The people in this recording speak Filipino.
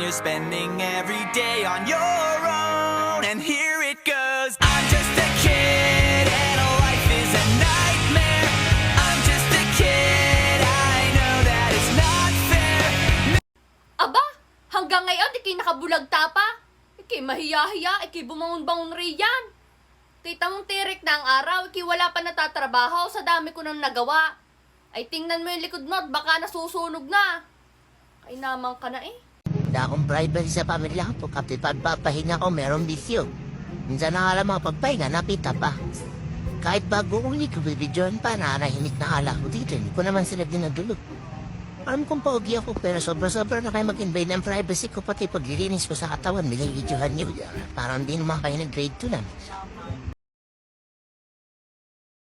you're spending every day on your own. And here it goes. I'm just a kid and life is a nightmare. I'm just a kid, I know that it's not fair. Aba, hanggang ngayon, ikay nakabulagta pa. Ikay mahiya-hiya, ikay bumangon-bangon riyan. Kita mong tirik na ang araw, ikay wala pa natatrabaho sa dami ko nang nagawa. Ay tingnan mo yung likod mo at baka nasusunog na. Ay naman ka na eh. Wala akong privacy sa pamilya ko. Kapit pagpapahinga ko, merong bisyo. Minsan na nga lang makapagpahinga, napita pa. Kahit bago kong ikabibidyoan pa, nanahimik na ala ko dito. Hindi ko naman sila dinadulog. Alam kong paugi ako, pero sobra-sobra na kayo mag-invade ng privacy ko. Pati paglilinis ko sa katawan, binibidyohan niyo. Parang di naman kayo ng grade 2 lang.